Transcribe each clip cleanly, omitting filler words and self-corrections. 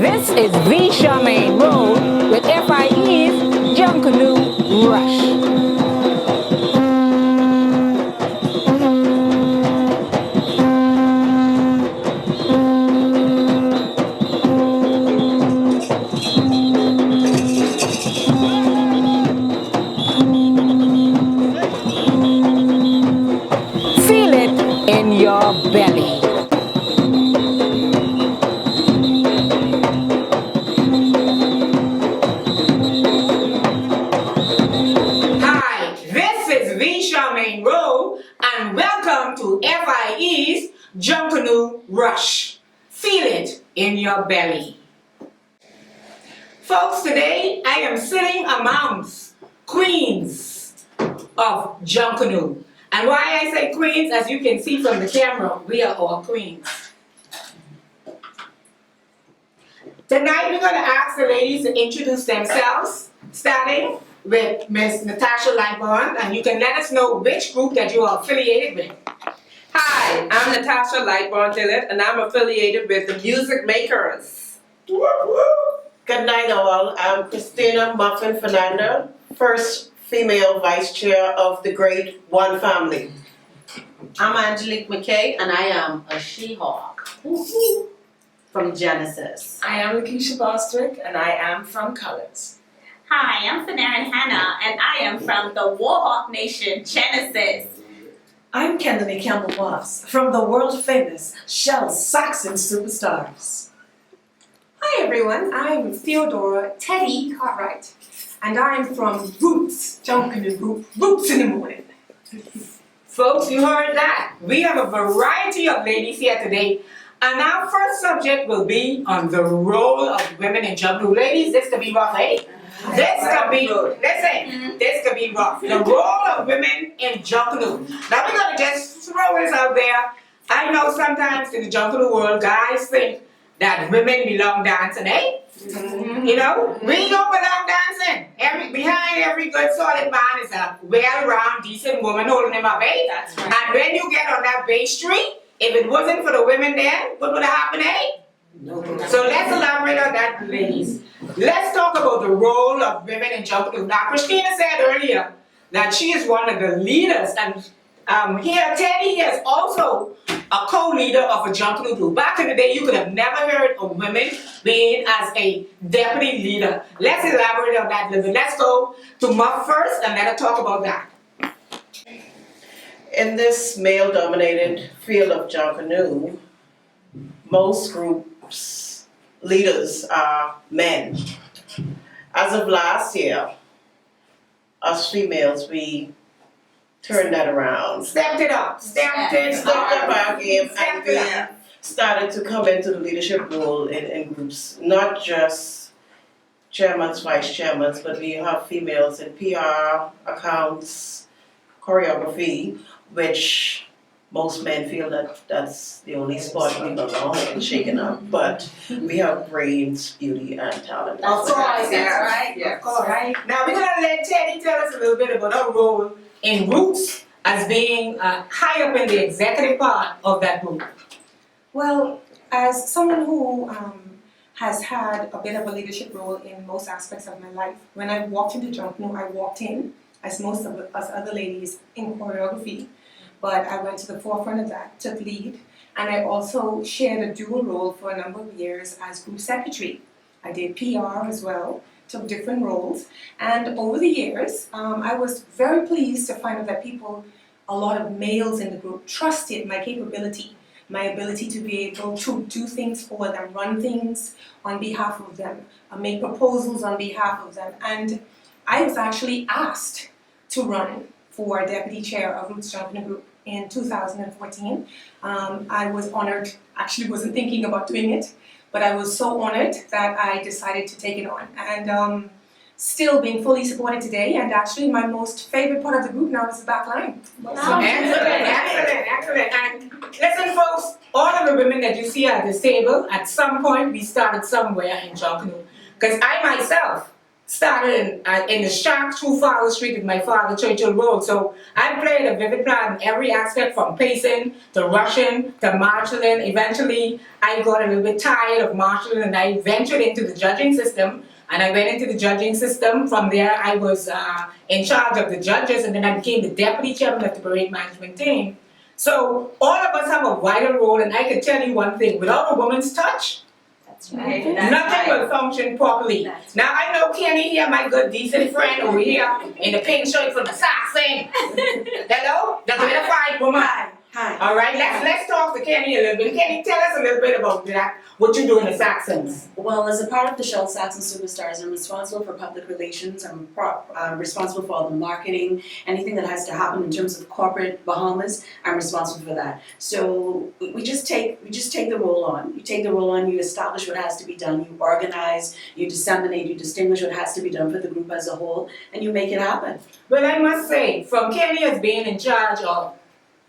This is V Charmaine Road with FIE's Junkanoo Rush. Feel it in your belly. Hi, this is V Charmaine Rowe, and welcome to FIE's Junkanoo Rush. Feel it in your belly. Folks, today I am sitting amongst queens of Junkanoo. And why I say queens, as you can see from the camera, we are all queens. Tonight we're going to ask the ladies to introduce themselves, starting with Miss Natasha Lightborn, and you can let us know which group that you are affiliated with. Hi, I'm Natasha Lightborn Dillett, and I'm affiliated with the Music Makers. Good night all. I'm Christina Muffin Fernanda, first female vice chair of the Great One Family. I'm Angelique McKay, and I am a She-Hawk from Genesis. I am Lakeisha Bostwick, and I am from Colors. Hi, I'm Fanarin Hannah, and I am from the Warhawk Nation, Genesis. I'm Kendall Campbell Woffs from the world famous Shell Saxon Superstars. Hi everyone, I'm Theodora Teddy Cartwright, and I'm from Roots, Junkanoo Group, Roots in the Morning. Folks, you heard that. We have a variety of ladies here today, and our first subject will be on the role of women in Junkanoo. Ladies, this could be rough, eh? This could be, listen, this could be rough. The role of women in Junkanoo. Now we're gonna just throw this out there. I know sometimes in the Junkanoo world, guys think that women belong dancing, eh? You know, we don't belong dancing. Behind every good solid man is a well-rounded, decent woman holding him up, eh? That's right. And when you get on that Bay Street, if it wasn't for the women there, what would have happened, eh? So let's elaborate on that, ladies. Let's talk about the role of women in Junkanoo. Now, Christina said earlier that she is one of the leaders, and here Teddy is also a co-leader of a Junkanoo group. Back in the day, you could have never heard of women being as a deputy leader. Let's elaborate on that a little bit. Let's go to Muff first, and let her talk about that. In this male-dominated field of Junkanoo, most groups' leaders are men. As of last year, us females, we turned that around. Stepped it up. Stepped Up our game, and Stepped we it up. started to come into the leadership role in groups, not just chairmans, vice chairmans, but we have females in PR, accounts, choreography, which most men feel that that's the only spot we belong in, shaking up. But we have brains, beauty, and talent. Of course, That's yeah. right. Of course. Now we're gonna let Teddy tell us a little bit about her role in Roots as being high up in the executive part of that group. Well, as someone who has had a bit of a leadership role in most aspects of my life, when I walked into Junkanoo, I walked in, as most of us other ladies, in choreography. But I went to the forefront of that, took lead, and I also shared a dual role for a number of years as group secretary. I did PR as well, took different roles, and over the years, I was very pleased to find out that people, a lot of males in the group, trusted my capability, my ability to be able to do things for them, run things on behalf of them, make proposals on behalf of them, and I was actually asked to run for deputy chair of Roots Junkanoo Group in 2014. I was honored, actually wasn't thinking about doing it, but I was so honored that I decided to take it on. And still being fully supported today, and actually my most favorite part of the group now is the back line. Excellent. And listen folks, all of the women that you see at this table, at some point we started somewhere in Junkanoo. Because I myself started in the shack 2 Fowler Street with my father, Churchill Road. So I played a vivid part in every aspect, from pacing to rushing to marshalling. Eventually, I got a little bit tired of marshalling and I ventured into the judging system. And I went into the judging system. From there, I was in charge of the judges, and then I became the deputy chairman of the parade management team. So all of us have a vital role, and I can tell you one thing: without a woman's touch, nothing will function properly. Now I know Kenny here, my good decent friend over here in the pink shirt from the Sox thing. Hello, the glorified woman. Hi. All right, let's talk to Kenny a little bit. Kenny, tell us a little bit about that. What you do in the Saxons? Well, as a part of the Shell Saxon Superstars, I'm responsible for public relations. I'm responsible for all the marketing, anything that has to happen in terms of corporate Bahamas. I'm responsible for that. So we just take the role on. You take the role on. You establish what has to be done. You organize. You disseminate. You distinguish what has to be done for the group as a whole, and you make it happen. Well, I must say, from Kenny as being in charge of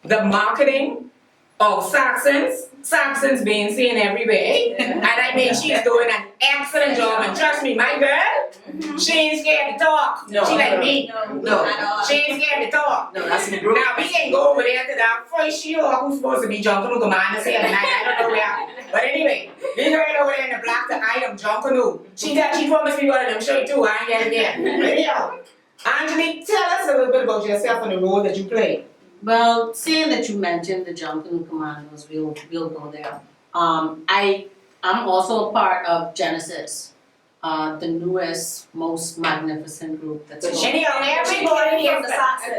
the marketing of Saxons being seen everywhere, and I mean she's doing an excellent job. And trust me, my girl, she ain't scared to talk. No, she like no. me. No. She ain't scared to talk. No, that's the group. Now we can go over there to that first She-Hulk who's supposed to be Junkanoo commander here tonight. I don't know where. But anyway, we going over there in the block to item Junkanoo. She promised me one of them show too. I ain't get it yet. But yeah. Angelique, tell us a little bit about yourself and the role that you play. Well, seeing that you mentioned the Junkanoo Commandos, we'll go there. I'm also a part of Genesis, the newest, most magnificent group that's going. Anyhow, everybody is the Saxons.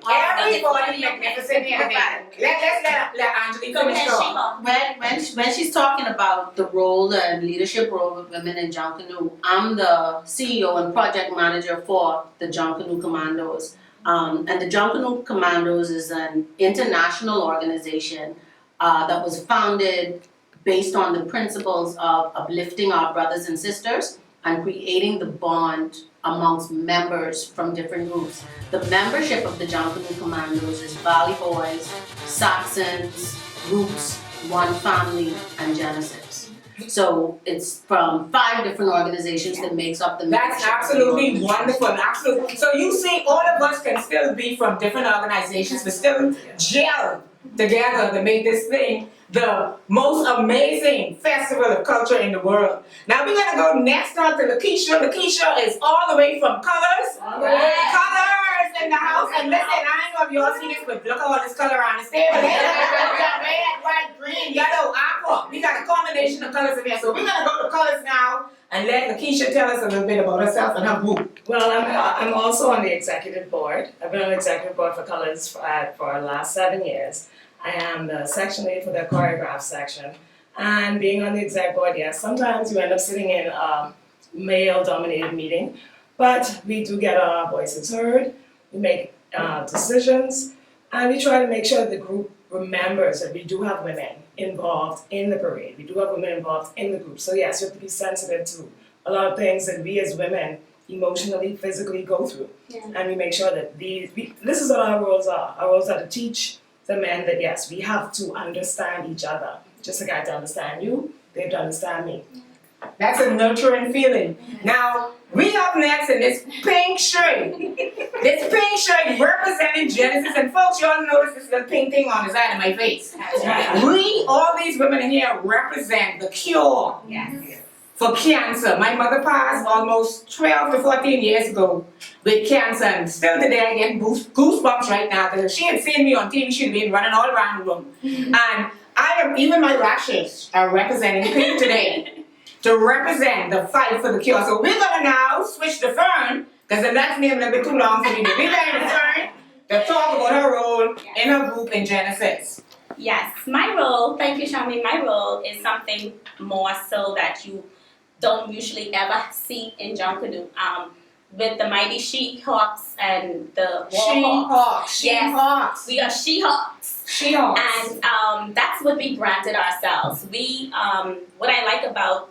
Everybody magnificent here. Let's let Angelique finish off. When she's talking about the role and leadership role of women in Junkanoo, I'm the CEO and project manager for the Junkanoo Commandos. And the Junkanoo Commandos is an international organization that was founded based on the principles of uplifting our brothers and sisters and creating the bond amongst members from different groups. The membership of the Junkanoo Commandos is Valley Boys, Saxons, Roots, One Family, and Genesis. So it's from 5 different organizations that makes up the membership. That's absolutely wonderful. Absolutely. So you see, all of us can still be from different organizations, but still gel together to make this thing the most amazing festival of culture in the world. Now we're gonna go next on to Lakeisha. Lakeisha is all the way from Colors. Colors in the house. And listen, I ain't know if you all see this, but look at all this color on the table. We got red, white, green, yellow, aqua. We got a combination of colors in here. So we're gonna go to Colors now and let Lakeisha tell us a little bit about herself and her group. Well, I'm also on the executive board. I've been on the executive board for Colors for the last 7 years. I am the section lead for the choreograph section. And being on the exec board, yes, sometimes you end up sitting in a male-dominated meeting, but we do get our voices heard, we make decisions, and we try to make sure the group remembers that we do have women involved in the parade. We do have women involved in the group. So yes, you have to be sensitive to a lot of things that we as women emotionally, physically go through. Yeah. And we make sure that this is what our roles are. Our roles are to teach the men that yes, we have to understand each other. Just like I have to understand you, they have to understand me. That's a nurturing feeling. Now, we up next in this pink shirt. This pink shirt representing Genesis. And folks, you all notice this little pink thing on the side of my face. We, all these women in here, represent the cure for cancer. My mother passed almost 12 to 14 years ago with cancer. And still today I get goosebumps right now. Because if she had seen me on TV, she'd been running all around the room. And even my lashes are representing pink today. To represent the fight for the cure. So we're gonna now switch to Fern, because the last name is a little bit too long for me. We're going to Fern to talk about her role in her group in Genesis. Yes, my role, thank you, Shami. My role is something more so that you don't usually ever see in Junkanoo. With the mighty She-Hawks and the Warhawks. She-Hawks. We are She-Hawks. She-Hawks. And that's what we branded ourselves. We, what I like about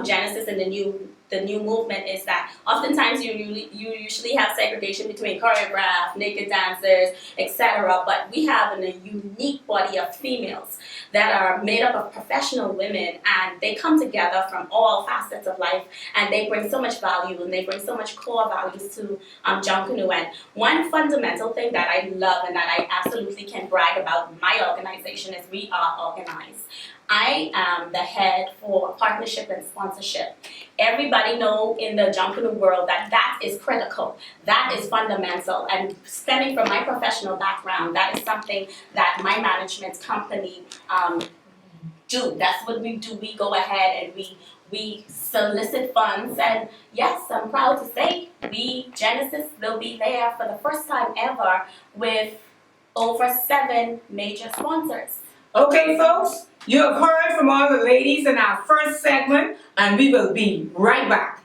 Genesis and the new the new movement is that oftentimes you usually have segregation between choreographed, naked dancers, etc. But we have a unique body of females that are made up of professional women, and they come together from all facets of life, and they bring so much value and they bring so much core values to Junkanoo. And one fundamental thing that I love and that I absolutely can brag about my organization is we are organized. I am the head for partnership and sponsorship. Everybody know in the Junkanoo world that is critical, that is fundamental, and stemming from my professional background, that is something that my management company do. That's what we do. We go ahead and we solicit funds, and yes, I'm proud to say Genesis will be there for the first time ever with over 7 major sponsors. Okay, folks, you have heard from all the ladies in our first segment, and we will be right back.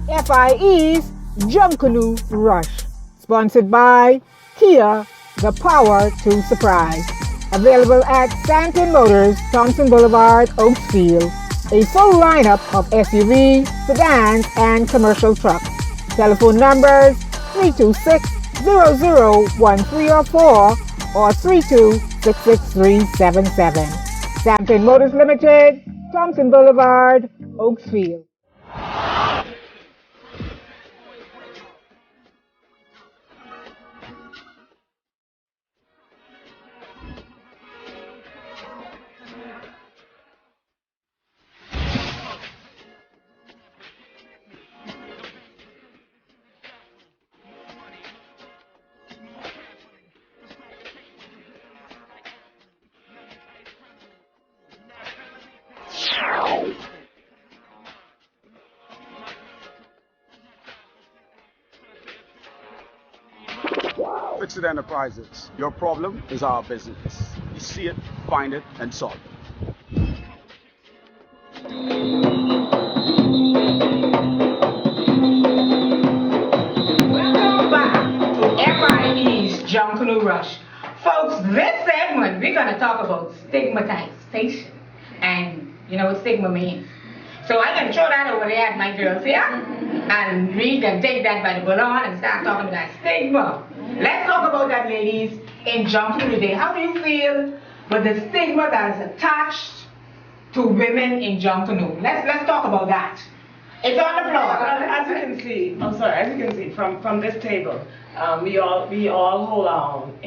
FIE's Junkanoo Rush, sponsored by Kia, the power to surprise. Available at Stanton Motors, Thompson Boulevard, Oakfield. A full lineup of SUV, sedans, and commercial trucks. Telephone numbers 326-001304 or 32-66377. Stanton Motors Limited, Thompson Boulevard, Oakfield. Fix It Enterprises. Your problem is our business. We see it, find it, and solve it. Welcome back to FIE's Junkanoo Rush. Folks, this segment we're going to talk about stigmatization. And you know what stigma means. So I'm going to throw that over there at my girls here. And we can take that by the balloon and start talking about stigma. Let's talk about that, ladies, in Junkanoo today. How do you feel with the stigma that is attached to women in Junkanoo? Let's talk about that. It's on the floor. As you can see, from this table, we all hold our own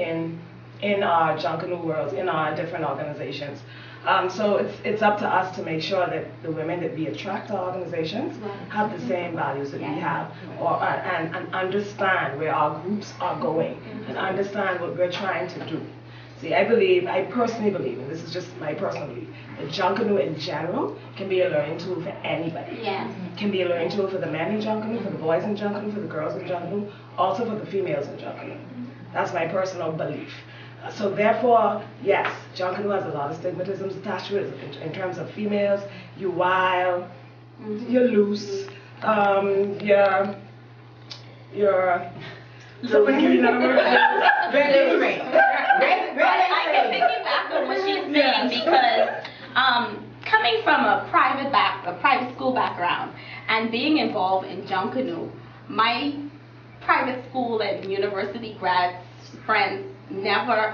in our Junkanoo worlds, in our different organizations. So it's up to us to make sure that the women that we attract to our organizations have the same values that we have, and understand where our groups are going, and understand what we're trying to do. See, I personally believe, and this is just my personal belief, that Junkanoo in general can be a learning tool for anybody. Yes. Can be a learning tool for the men in Junkanoo, for the boys in Junkanoo, for the girls in Junkanoo, also for the females in Junkanoo. That's my personal belief. So therefore, yes, Junkanoo has a lot of stigmatisms attached to it in terms of females. You're wild, you're loose, you're someone give you another word. I can piggyback on what she's saying because coming from a private school background and being involved in Junkanoo, my private school and university grads friends never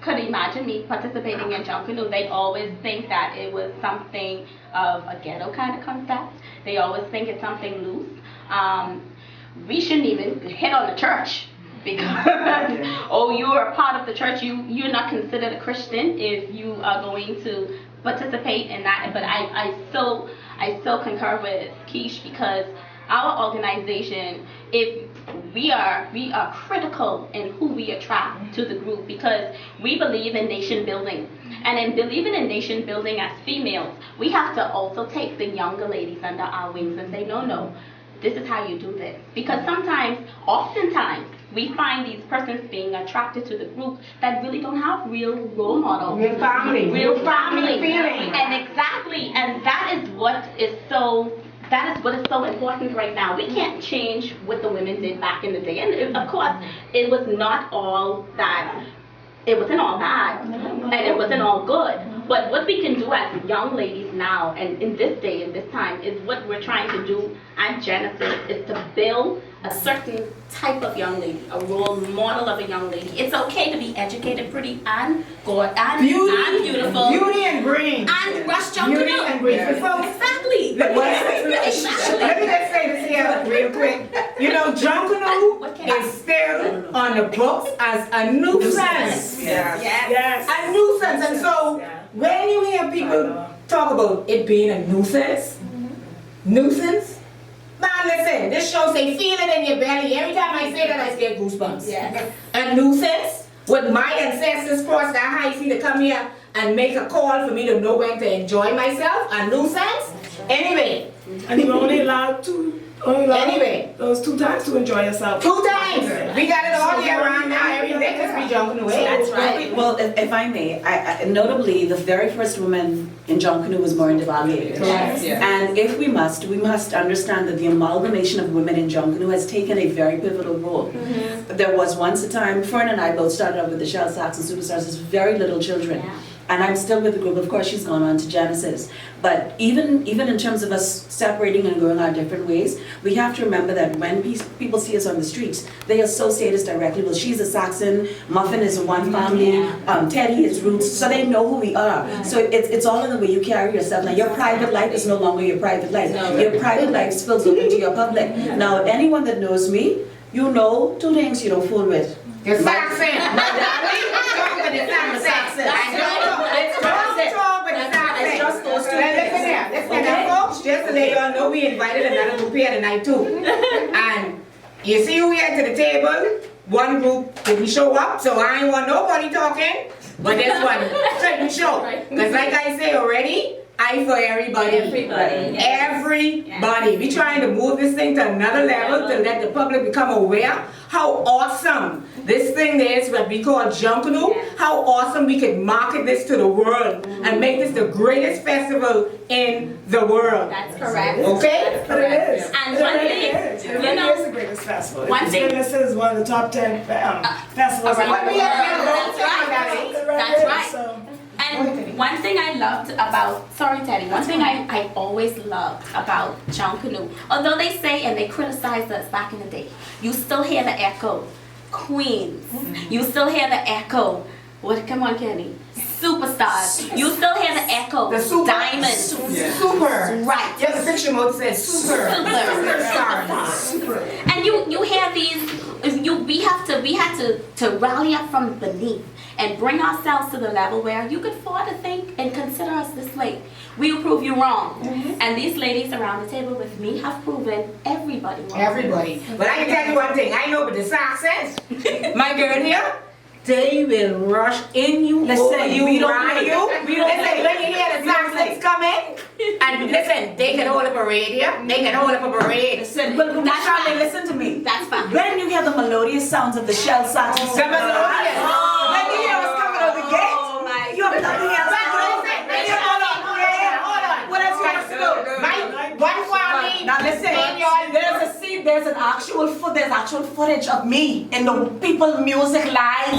could imagine me participating in Junkanoo. They always think that it was something of a ghetto kind of concept. They always think it's something loose. We shouldn't even hit on the church because oh, you are a part of the church. You're not considered a Christian if you are going to participate in that. But I so concur with Keish because our organization, if we are critical in who we attract to the group because we believe in nation building. And in believing in nation building as females, we have to also take the younger ladies under our wings and say, no, this is how you do this. Because oftentimes, we find these persons being attracted to the group that really don't have real role models. Real family feeling. And exactly, and that is what is so important right now. We can't change what the women did back in the day. And of course, it wasn't all bad, and it wasn't all good. But what we can do as young ladies now, and in this day and this time, is what we're trying to do at Genesis, is to build a certain type of young lady, a role model of a young lady. It's okay to be educated, pretty, and good, and beautiful. Beauty and green. And rush jump Beauty and green. Exactly. Let me just say this here real quick. You know, Junkanoo is still on the books as a nuisance. Yes. A nuisance. And so, when you hear people talk about it being a nuisance, man, listen, this show say feel it in your belly. Every time I say that, I get goosebumps. Yes. A nuisance? With my ancestors cross that high seas to come here and make a call for me to know when to enjoy myself? A nuisance? Anyway. And you're only allowed Anyway. those 2 times to enjoy yourself. 2 times! We got it all year round now, every day because we jumping away. That's right. Well, if I may, I notably, the very first woman in Junkanoo was Maureen DeValier. Yes. And if we must understand that the amalgamation of women in Junkanoo has taken a very pivotal role. There was once a time, Fern and I both started out with the Shell Saxon Superstars as very little children. Yeah. And I'm still with the group. Of course, she's gone on to Genesis. But even in terms of us separating and going our different ways, we have to remember that when people see us on the streets, they associate us directly. Well, she's a Saxon, Muffin is a one family, Teddy is Roots, so they know who we are. So it's all in the way you carry yourself. Now, your private life is no longer your private life. Your private life spills over into your public. Now, anyone that knows me, you know 2 things you don't fool with. The Saxon! My darling, talk with the Saxon. It's just those 2 Listen here, folks, just to let y'all know, we invited another group here tonight too. And you see who we had to the table? One group didn't show up, so I ain't want nobody talking. But this one couldn't show. Because like I say already, I for everybody. Everybody. We trying to move this thing to another level to let the public become aware how awesome this thing is that we call Junkanoo. How awesome we can market this to the world and make this the greatest festival in the world. That's correct. Okay? But it is. And It one really thing, is. It you really know, is the greatest festival. one thing- This is one of the top 10 festivals. around in the the world. world. That's right. So, And one thing I loved about, sorry Teddy, one thing I always loved about Junkanoo, although they say and they criticized us back in the day, you still hear the echo, Queens, you still hear the echo, come on Kenny, Superstars, you still hear the echo, The super. Diamonds, Super. right. Yeah, the fiction mode says super. Super. And you hear these, we had to rally up from beneath and bring ourselves to the level where you could afford to think and consider us this way. We'll prove you wrong. And these ladies around the table with me have proven everybody wrong. Everybody. But I can tell you one thing, I know but the Saxons, my girl here, they will rush in you, over you, we don't ride play. you. We don't Listen, play. when you hear the Saxons coming, and listen, they can hold a parade here, they can hold up a parade. Listen, but That's Charlie, fine. listen to me. That's fine. When you hear the melodious sounds of the Shell Saxon The melodious. when you hear us coming out the gate, you have nothing else to do. What else you want us to do? One family. Now listen, there's actual footage of me in the People Music Live.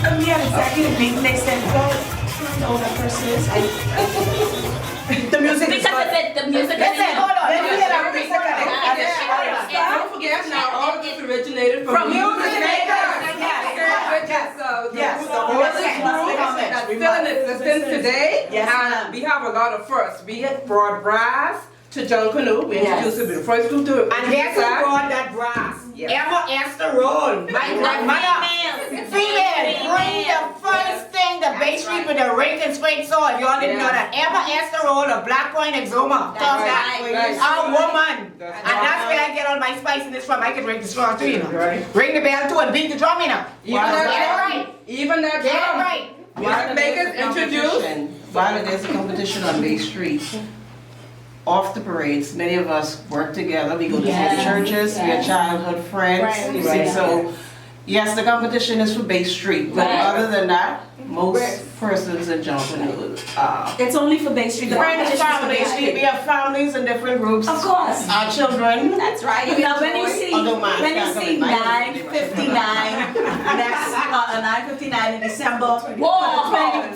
And we had executive meeting, they said, well, I know that person is. The music is Because good. the music Listen, hold on. Then we had our music on it. Don't forget now, all of this originated From music music makers. Yes. The oldest group that's still in existence today, Yes, and ma'am. we have a lot of firsts. We had brought brass to Junkanoo. We introduced it, the first group to And guess who brought that brass? Ever Esther Roll, my grandmother. Female, bring the first thing, the bass street with the rake and straight sword. If y'all didn't know that. Ever Esther Roll of Black Point Exoma. Talk that. A woman. And that's where I get all my spiciness from. I can ring the straw too, you know. Ring the bell too and beat the drum, you know. Even Get it that right. Even that Get it drum. right. Music makers introduced. While there's a competition on Bay Street, off the parades, many of us work together. We go to different churches, we are childhood friends. You see, so yes, the competition is for Bay Street, but other than that, most persons in Junkanoo It's only for Bay Street. The friends competition is for from Bay Bay Street. We have families in different groups. Of course. Our children. That's right. Now when you see Although mine can't come in my 9:59 next 9:59 in December, Whoa.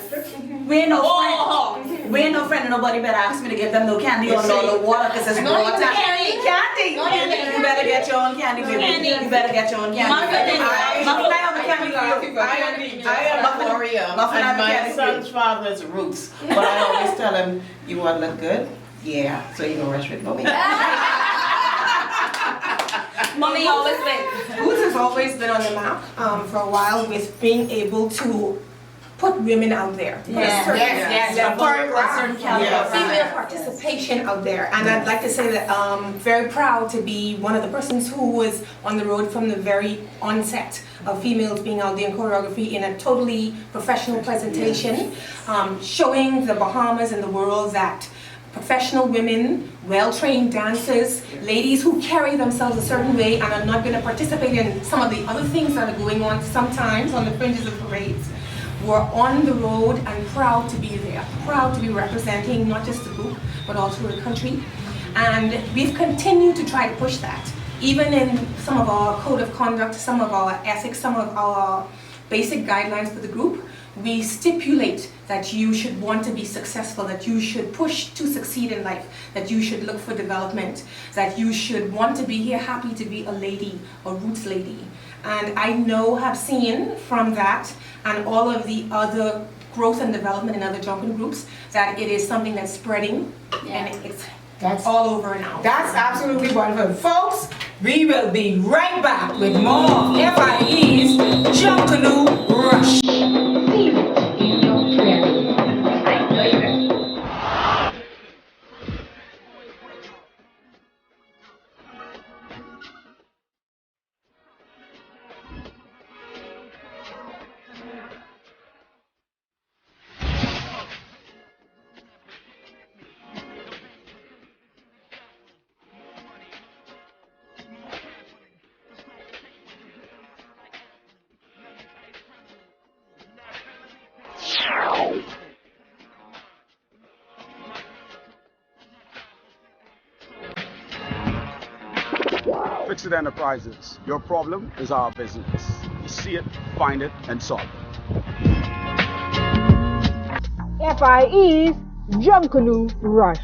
We ain't no friend. We ain't no friend, and nobody better ask me to get them no candy or no water, because it's No, water. you candy. Candy. No, you can't. You better get your own candy, baby. Candy. You better get your own candy. Muffin. Muffin, I have a candy for you. I am Gloria, Muffin, and my candy. son's father's roots. But I always tell him, you want to look good? Yeah. So you gonna rush with mommy? Mommy always wins. Boots has always been on the map for a while with being able to put women out there. Put a certain Yes, level, choreograph. a certain caliber, Yes. female participation out there. And I'd like to say that I'm very proud to be one of the persons who was on the road from the very onset of females being out there in choreography in a totally professional presentation, showing the Bahamas and the world that professional women, well-trained dancers, ladies who carry themselves a certain way and are not going to participate in some of the other things that are going on sometimes on the fringes of parades, were on the road and proud to be there, proud to be representing not just the group, but also the country. And we've continued to try to push that. Even in some of our code of conduct, some of our ethics, some of our basic guidelines for the group, we stipulate that you should want to be successful, that you should push to succeed in life, that you should look for development, that you should want to be here happy to be a lady, a roots lady. And I have seen from that and all of the other growth and development in other Junkanoo groups that it is something that's spreading and it's all over now. That's absolutely wonderful. Folks, we will be right back with more FIE's Junkanoo Rush. Feel it in your prayer. I know you will. Fix It Enterprises. Your problem is our business. We see it, find it, and solve it. FIE's Junkanoo Rush.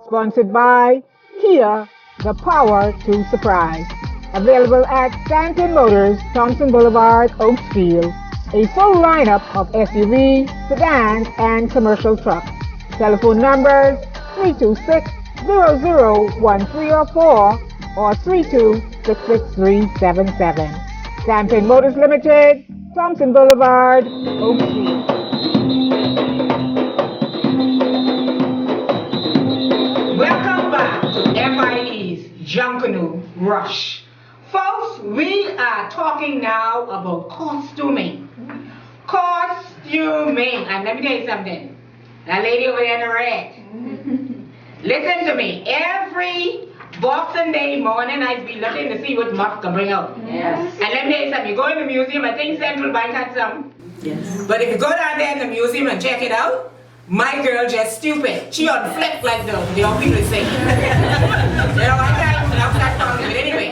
Sponsored by Kia, the power to surprise. Available at Stanton Motors, Thompson Boulevard, Oakfield. A full lineup of SUV, sedans, and commercial trucks. Telephone numbers 326-001304 or 32-66377. Stanton Motors Limited, Thompson Boulevard, Oakfield. Welcome back to FIE's Junkanoo Rush. Folks, we are talking now about costuming. Costuming. And let me tell you something. That lady over there in the red. Listen to me. Every Boxing Day morning, I'd be looking to see what Muff can bring out. Yes. And let me tell you something. You go in the museum, I think Central Bank had some. Yes. But if you go down there in the museum and check it out, my girl just stupid. She on flip like the young people say. You know, I can't even outside talking, but anyway.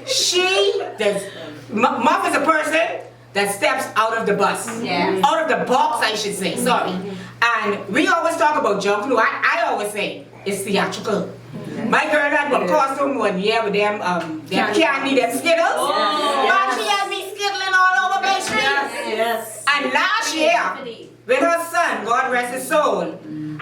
She does. Muff is a person that steps out of the bus. Yeah. Out of the box, I should say. Sorry. And we always talk about Junkanoo. I always say it's theatrical. My girl had one costume one year with them candy, them Skittles. But she had me skittling all over Bay Street. Yes. And last year, with her son, God rest his soul,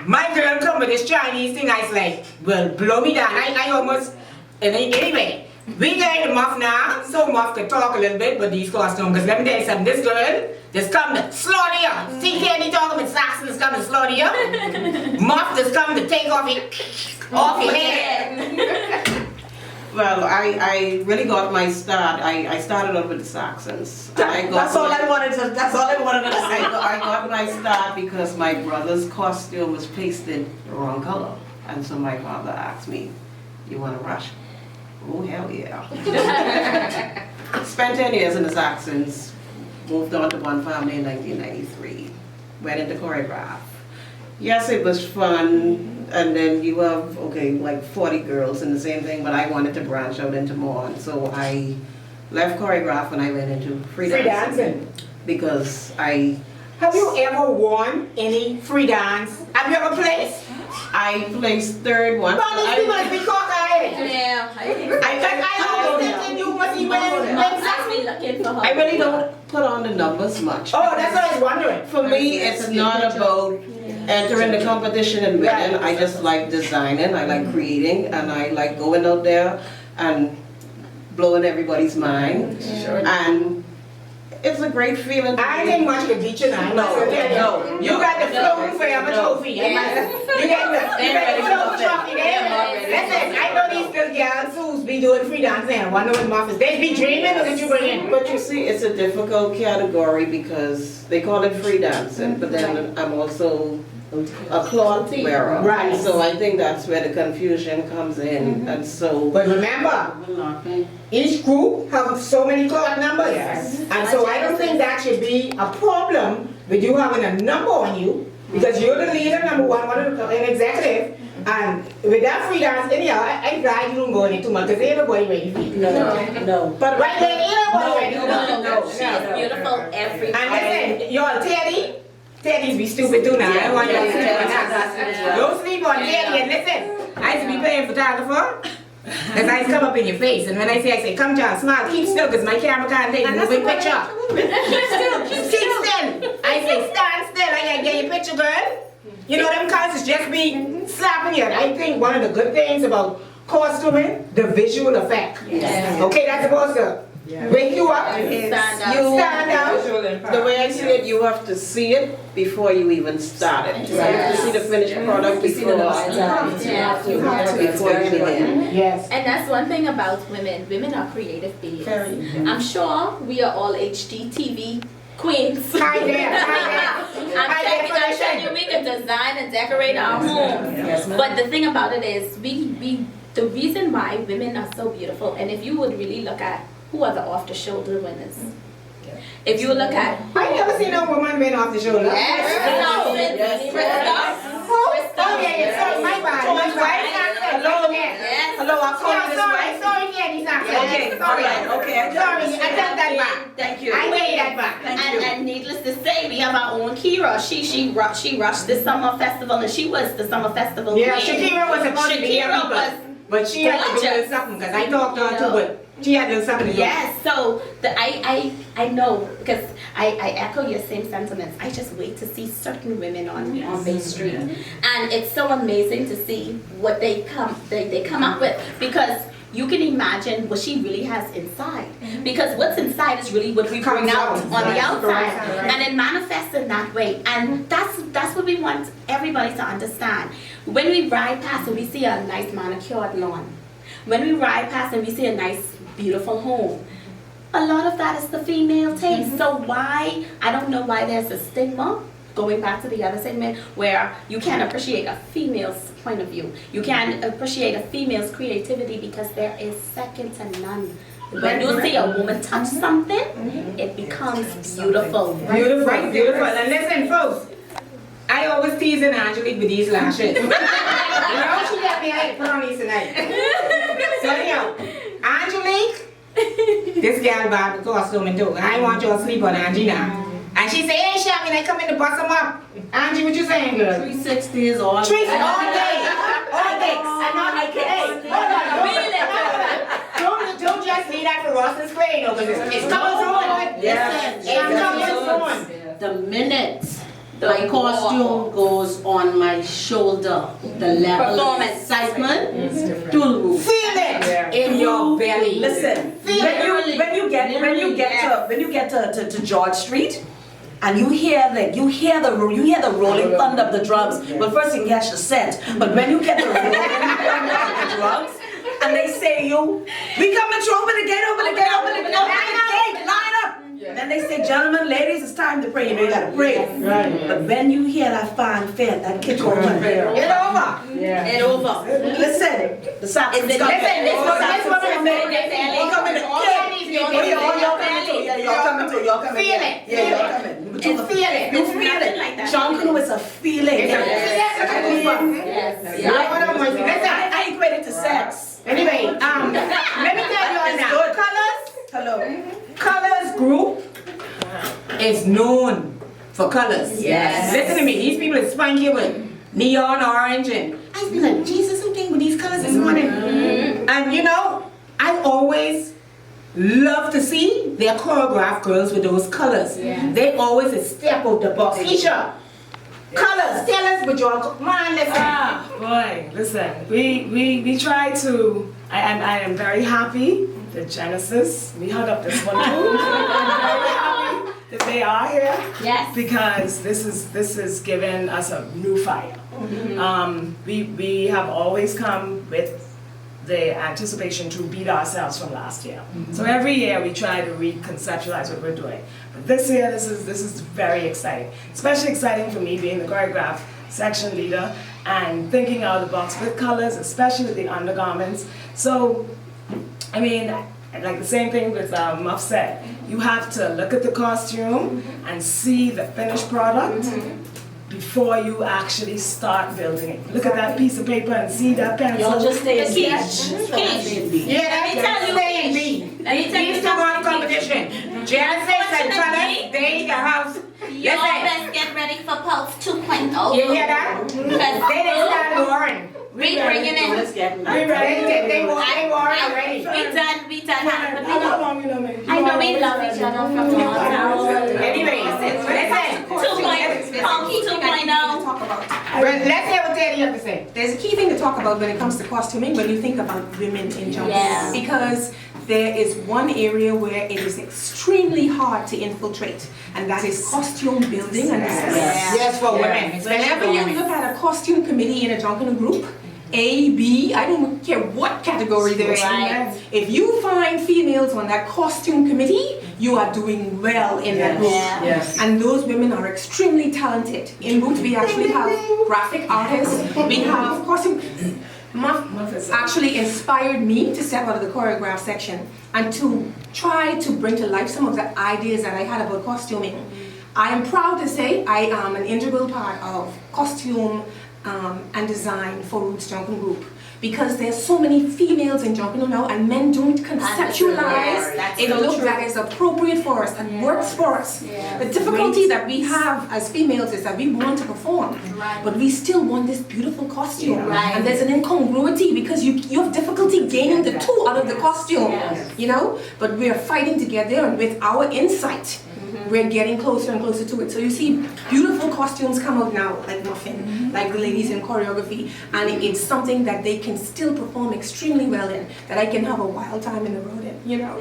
my girl come with this Chinese thing. I was like, well, blow me down. I almost, anyway, we get the Muff now, so Muff could talk a little bit with these costumes. Because let me tell you something, this girl just come to slaughter you. See Candy talking with Saxon is coming to slaughter you. Muff just come to take off your head. Well, I really got my start. I started off with the Saxons. That's all I wanted to say. I got my start because my brother's costume was pasted the wrong color. And so my father asked me, you want to rush? Oh, hell yeah. Spent 10 years in the Saxons, moved on to One Family in 1993, went into choreograph. Yes, it was fun, and then you have, like 40 girls in the same thing, but I wanted to branch out into more, and so I left choreograph and I went into free dancing. Because I Have you ever won any free dance? Have you ever placed? I placed third once. But these people must be cockeyed. Yeah. I always think you must be winning. I've been looking for her. I really don't put on the numbers much. Oh, that's what I was wondering. For me, it's not about entering the competition and winning. I just like designing, I like creating, and I like going out there and blowing everybody's mind. And it's a great feeling. I think much could beat you now. No. You got the floating forever trophy. You got the floating trophy there. Listen, I know these little girls who's be doing free dancing and wonder what muffins. They be dreaming of what you bring in. But you see, it's a difficult category because they call it free dancing, but then I'm also a cloth wearer. Right. So I think that's where the confusion comes in. And so. But remember, each group have so many cloth numbers. And so I don't think that should be a problem with you having a number on you, because you're the leader, number one of an executive. And with that free dance, anyhow, I'm glad you don't go in it too much, because everybody ready for you. No. But right there, everybody ready for you. No. She is beautiful every day. And listen, y'all, Teddy's be stupid too now. I don't want you to sleep on that. Don't sleep on Teddy. And listen, I used to be playing photographer. As I come up in your face, and when I say, come John, smile, keep still, because my camera can't take a moving picture. Keep still. I say, stand still, I gotta get your picture, girl. You know, them cars is just be slapping you. I think one of the good things about costuming, the visual effect. Okay, that's supposed to wake you up. Stand out. The way I see it, you have to see it before you even start it. You have to see the finished product before you begin. Yes. And that's one thing about women. Women are creative beings. I'm sure we are all HGTV queens. Hi there. I'm telling you, we can design and decorate our homes. But the thing about it is, the reason why women are so beautiful, and if you would really look at who are the off-the-shoulder winners. If you look at... I never seen a woman win off the shoulder. My bad. Hello, I'll call you this way. Sorry, Kenny. Okay. Sorry, I take that back. Thank you. I take that back. And needless to say, we have our own Kira. She rushed the summer festival, and she was the summer festival Yeah, queen. Shakira was supposed to be here, but she had to do a little something, because I talked to her too, but she had to do something. Yes, so I know, because I echo your same sentiments. I just wait to see certain women on Bay Street, and it's so amazing to see what they come up with, because you can imagine what she really has inside, because what's inside is really what we bring out on the outside, and it manifests in that way. And that's what we want everybody to understand. When we ride past and we see a nice manicured lawn, when we ride past and we see a nice beautiful home, a lot of that is the female taste. So why, I don't know why there's a stigma, going back to the other segment, where you can't appreciate a female's point of view. You can't appreciate a female's creativity, because there is second to none. When you see a woman touch something, it becomes beautiful. Beautiful. And listen, folks, I always tease Angelique with these lashes. You know, she got me, I had to put on these tonight. So anyhow, Angelique, this gal bought the costume and too. I want you to sleep on Angie now. And she say, hey, Shammy, I come in to bust them up. Angie, what you saying, girl? 360 is all. 360 all day. All day. And all I can. Hey, hold on. Don't just leave that for Ross and Square, you know, because it's coming through. Yes. It's coming through. The minute my costume goes on my shoulder, the level of excitement through the roof. Feel it in your belly. Listen, when you get to George Street, and you hear the rolling thunder of the drums. Well, first you can catch the scent, but when you get the rolling thunder of the drums, and they say we coming through, open the gate, open the gate, line up. Then they say, gentlemen, ladies, it's time to pray. You know, you gotta pray. Right. But when you hear that fanfare, that kick over, it's over. Yeah. It's over. Listen, the saxophone is coming. Y'all coming too. Feel it. Yeah, y'all coming. It's feeling. You feel it. Junkanoo is a feeling. I equate it to sex. Anyway, let me tell you now. Colors Group is known for colors. Yes. Listen to me, these people are spunky with neon orange and I be like, Jesus, who came with these colors this morning? And you know, I always love to see their choreographed girls with those colors. They always a step out the box. Keisha, colors, tell us what you're, come on, listen. Boy, listen, we try to, I am very happy that Genesis, we hung up this one too. I'm very happy that they are here. Yes. Because this is giving us a new fire. We have always come with the anticipation to beat ourselves from last year. So every year we try to reconceptualize what we're doing. But this year, this is very exciting. Especially exciting for me being the choreograph section leader and thinking out of the box with colors, especially with the undergarments. So, I mean, like the same thing with Muff said, you have to look at the costume and see the finished product before you actually start building it. Look at that piece of paper and see that pencil. Y'all just stay in The B. Quiche. Yeah, Let me tell you, stay in B. Let me tell you These two on competition. Genesis and colors, they the house. You Listen, best get ready for Pulse 2.0. you hear that? They didn't start warring. We bringing in. Let's get They were already. We done. How long you know me? I know we love each other from long time. Anyways, listen. 2.0. Pulse 2.0. Talk about. Let's hear what Teddy have to say. There's a key thing to talk about when it comes to costuming when you think about women in Junkanoo. Yeah. Because there is one area where it is extremely hard to infiltrate, and that is costume building and design. Yes, for women. Whenever you look at a costume committee in a Junkanoo group, A, B, I don't care what category they're in. Right. If you find females on that costume committee, you are doing well in that group. Yeah. Yes. And those women are extremely talented. In Boots, we actually have graphic artists, we have costume. Muff actually inspired me to step out of the choreograph section and to try to bring to life some of the ideas that I had about costuming. I am proud to say I am an integral part of costume and design for Roots Junkanoo Group, because there's so many females in Junkanoo now and men don't conceptualize a look that is appropriate for us and works for us. The difficulty that we have as females is that we want to perform, but we still want this beautiful costume. And there's an incongruity because you have difficulty gaining the two out of the costume, you know? But we're fighting together, and with our insight, we're getting closer and closer to it. So you see beautiful costumes come out now, like Muffin, like the ladies in choreography, and it's something that they can still perform extremely well in, that I can have a wild time in the road in, you know?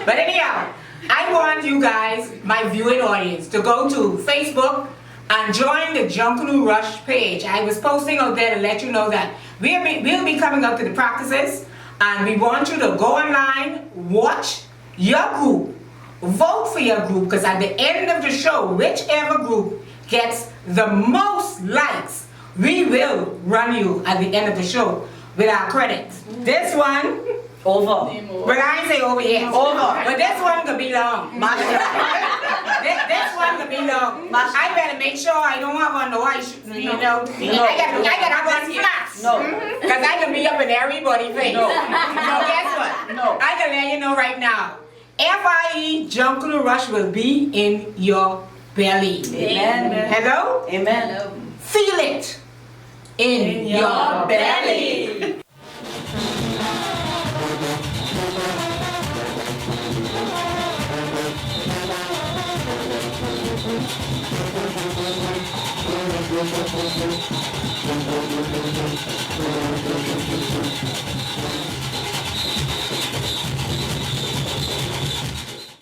But anyhow, I want you guys, my viewing audience, to go to Facebook and join the Junkanoo Rush page. I was posting out there to let you know that we'll be coming up to the practices, and we want you to go online, watch your group, vote for your group, because at the end of the show, whichever group gets the most likes, we will run you at the end of the show with our credits. This one, Over. but I ain't say over yet. Over. But this one could be long. This one could be long. I better make sure I don't have on no white shoes, you know. I gotta have on flats. No. Because I can be up in everybody's face. No. So guess what? No. I can let you know right now. FIE Junkanoo Rush will be in your belly. Amen. Hello? Amen. Feel it in your belly. Belly.